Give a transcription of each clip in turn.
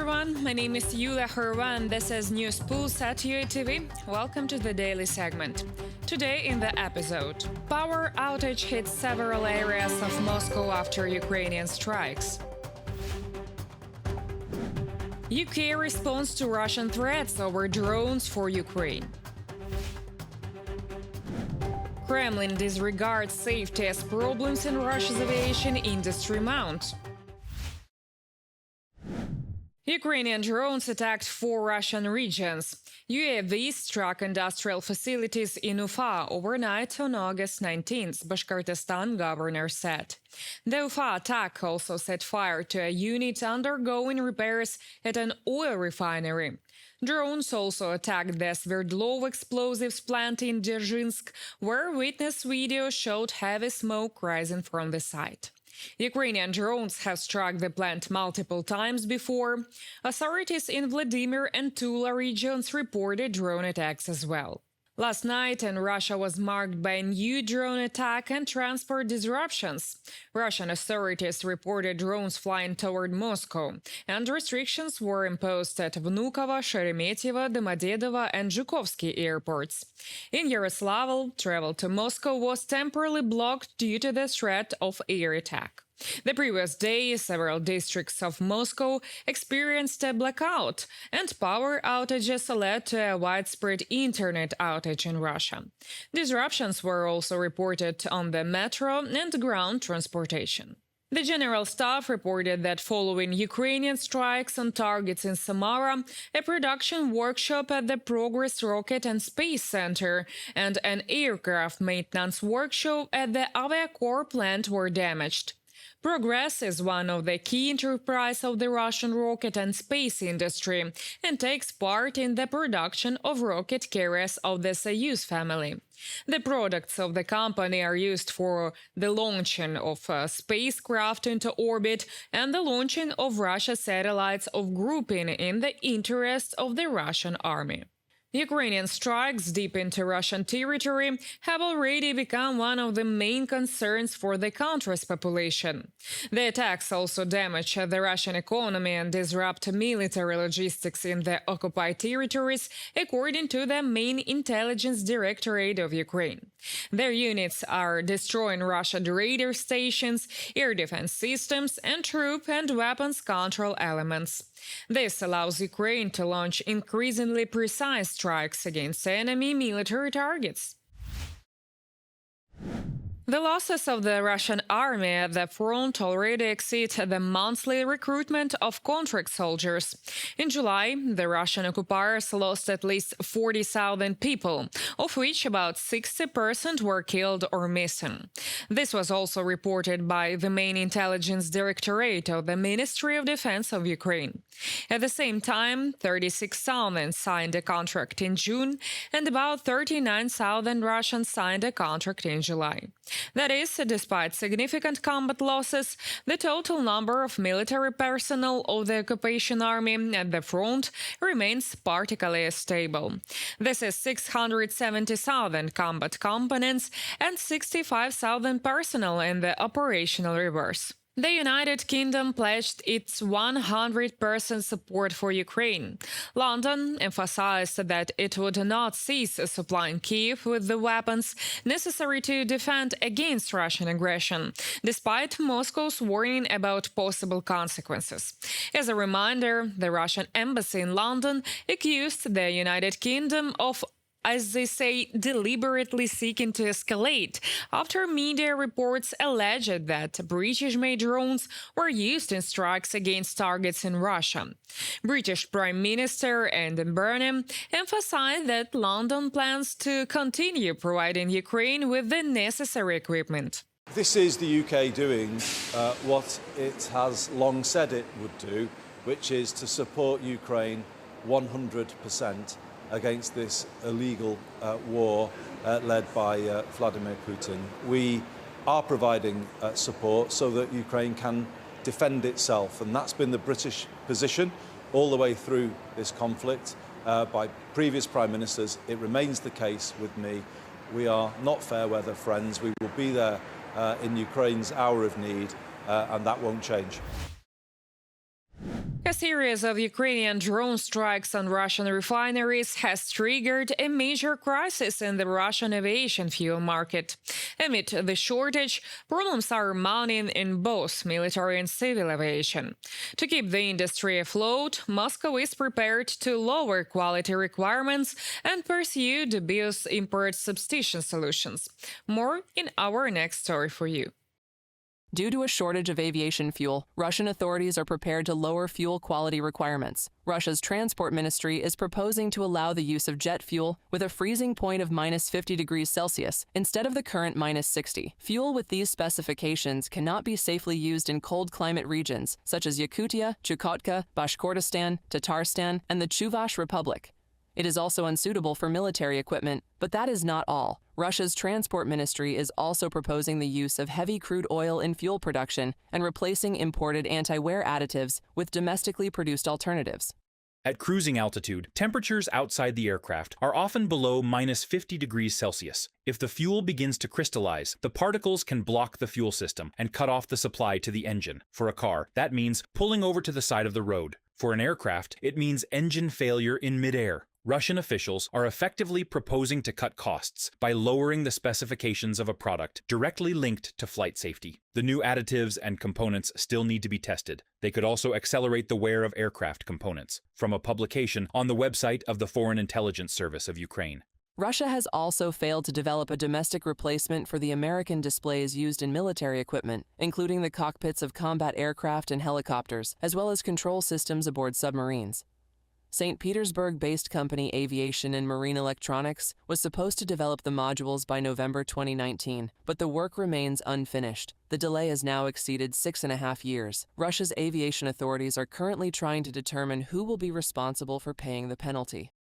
everyone, my name is Yulia Horva and this is News Pulse at UATV. Welcome to the daily segment. Today in the episode, power outage hits several areas of Moscow after Ukrainian strikes. UK responds to Russian threats over drones for Ukraine. Kremlin disregards safety as problems in Russia's aviation industry mount. Ukrainian drones attacked 4 Russian regions. UAVs struck industrial facilities in Ufa overnight on August 19th, Bashkortostan governor said. The Ufa attack also set fire to a unit undergoing repairs at an oil refinery. Drones also attacked the Sverdlov explosives plant in Dzержинsk, where witness video showed heavy smoke rising from the site. Ukrainian drones have struck the plant multiple times before. Authorities in Vladimir and Tula regions reported drone attacks as well. Last night, Russia was marked by a new drone attack and transport disruptions. Russian authorities reported drones flying toward Moscow, and restrictions were imposed at Vnukovo, Sheremetyevo, Domodedovo, and Zhukovsky airports. In Yaroslavl, travel to Moscow was temporarily blocked due to the threat of air attack. The previous day, several districts of Moscow experienced a blackout, and power outages led to a widespread internet outage in Russia. Disruptions were also reported on the metro and ground transportation. The General Staff reported that following Ukrainian strikes on targets in Samara, a production workshop at the Progress Rocket and Space Center and an aircraft maintenance workshop at the Aviacorp plant were damaged. Progress is one of the key enterprises of the Russian rocket and space industry and takes part in the production of rocket carriers of the Soyuz family. The products of the company are used for the launching of spacecraft into orbit and the launching of Russia's satellites of grouping in the interests of the Russian army. Ukrainian strikes deep into Russian territory have already become one of the main concerns for the country's population. The attacks also damage the Russian economy and disrupt military logistics in the occupied territories, according to the main intelligence directorate of Ukraine. Their units are destroying Russian radar stations, air defense systems, and troop and weapons control elements. This allows Ukraine to launch increasingly precise strikes against enemy military targets. The losses of the Russian army at the front already exceed the monthly recruitment of contract soldiers. In July, the Russian occupiers lost at least 40,000 people, of which about 60% were killed or missing. This was also reported by the main intelligence directorate of the Ministry of Defense of Ukraine. At the same time, 36,000 signed a contract in June, and about 39,000 Russians signed a contract in July. That is, despite significant combat losses, the total number of military personnel of the occupation army at the front remains particularly stable. This is 670,000 combat components and 65,000 personnel in the operational reverse. The United Kingdom pledged its 100% support for Ukraine. London emphasized that it would not cease supplying Kyiv with the weapons necessary to defend against Russian aggression, despite Moscow's warning about possible consequences. As a reminder, the Russian embassy in London accused the United Kingdom of, as they say, deliberately seeking to escalate after media reports alleged that British-made drones were used in strikes against targets in Russia. British Prime Minister Andy Burnham emphasized that London plans to continue providing Ukraine with the necessary equipment. This is the UK doing what it has long said it would do, which is to support Ukraine 100% against this illegal war led by Vladimir Putin. We are providing support so that Ukraine can defend itself, and that's been the British position all the way through this conflict by previous Prime Ministers. It remains the case with me. We are not fair weather friends. We will be there in Ukraine's hour of need, and that won't change. A series of Ukrainian drone strikes on Russian refineries has triggered a major crisis in the Russian aviation fuel market. Amid the shortage, problems are mounting in both military and civil aviation. To keep the industry afloat, Moscow is prepared to lower quality requirements and pursue dubious import substitution solutions. More in our next story for you. Due to a shortage of aviation fuel, Russian authorities are prepared to lower fuel quality requirements. Russia's transport ministry is proposing to allow the use of jet fuel with a freezing point of -50°C instead of the current -60. Fuel with these specifications cannot be safely used in cold climate regions such as Yakutia, Chukotka, Bashkortostan, Tatarstan, and the Chuvash Republic. It is also unsuitable for military equipment, but that is not all. Russia's transport ministry is also proposing the use of heavy crude oil in fuel production and replacing imported anti-wear additives with domestically produced alternatives. At cruising altitude, temperatures outside the aircraft are often below -50°C. If the fuel begins to crystallize, the particles can block the fuel system and cut off the supply to the engine. For a car, that means pulling over to the side of the road. For an aircraft, it means engine failure in midair. Russian officials are effectively proposing to cut costs by lowering the specifications of a product directly linked to flight safety. The new additives and components still need to be tested. They could also accelerate the wear of aircraft components. From a publication on the website of the Foreign Intelligence Service of Ukraine. Russia has also failed to develop a domestic replacement for the American displays used in military equipment, including the cockpits of combat aircraft and helicopters, as well as control systems aboard submarines. St. Petersburg-based company Aviation and Marine Electronics was supposed to develop the modules by November 2019, but the work remains unfinished. The delay has now exceeded 6.5 years. Russia's aviation authorities are currently trying to determine who will be responsible for paying the penalty.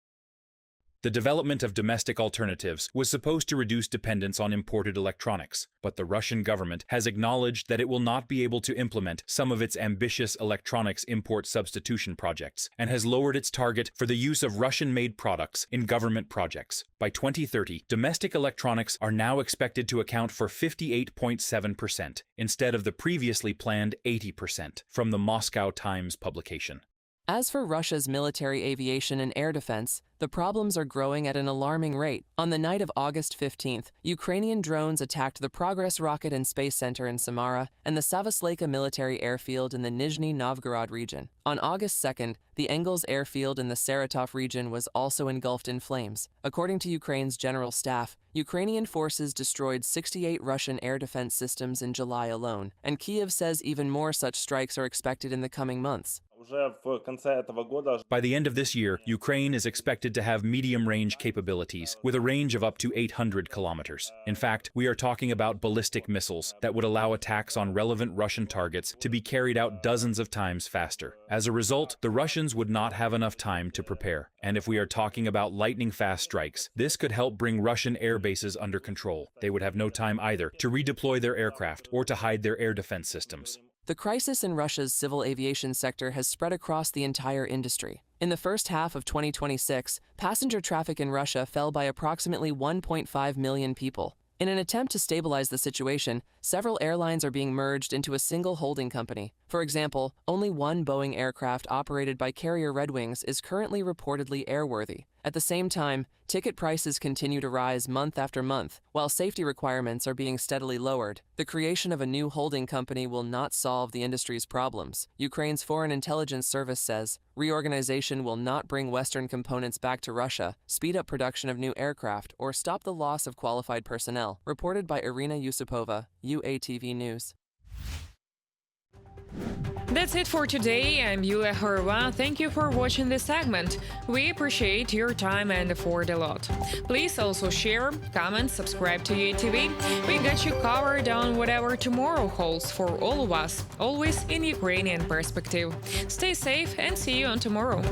The development of domestic alternatives was supposed to reduce dependence on imported electronics, but the Russian government has acknowledged that it will not be able to implement some of its ambitious electronics import substitution projects and has lowered its target for the use of Russian-made products in government projects. By 2030, domestic electronics are now expected to account for 58.7%, instead of the previously planned 80%, from the Moscow Times publication. As for Russia's military aviation and air defense, the problems are growing at an alarming rate. On the night of August 15th, Ukrainian drones attacked the Progress Rocket and Space Center in Samara and the Savoslayka military airfield in the Nizhny Novgorod region. On August 2nd, the Engels airfield in the Saratov region was also engulfed in flames. According to Ukraine's general staff, Ukrainian forces destroyed 68 Russian air defense systems in July alone, and Kyiv says even more such strikes are expected in the coming months. By the end of this year, Ukraine is expected to have medium-range capabilities with a range of up to 800 kilometers. In fact, we are talking about ballistic missiles that would allow attacks on relevant Russian targets to be carried out dozens of times faster. As a result, the Russians would not have enough time to prepare. And if we are talking about lightning-fast strikes, this could help bring Russian air bases under control. They would have no time either to redeploy their aircraft or to hide their air defense systems. The crisis in Russia's civil aviation sector has spread across the entire industry. In the first half of 2026, passenger traffic in Russia fell by approximately 1.5 million people. In an attempt to stabilize the situation, several airlines are being merged into a single holding company. For example, only one Boeing aircraft operated by carrier Red Wings is currently reportedly airworthy. At the same time, ticket prices continue to rise month after month, while safety requirements are being steadily lowered. The creation of a new holding company will not solve the industry's problems. Ukraine's Foreign Intelligence Service says reorganization will not bring Western components back to Russia, speed up production of new aircraft, or stop the loss of qualified personnel. Reported by Irina Yusupova, UATV News. That's it for today. I'm Yulia Horova. Thank you for watching this segment. We appreciate your time and effort a lot. Please also share, comment, subscribe to UATV. We got you covered on whatever tomorrow holds for all of us, always in Ukrainian perspective. Stay safe and see you on tomorrow.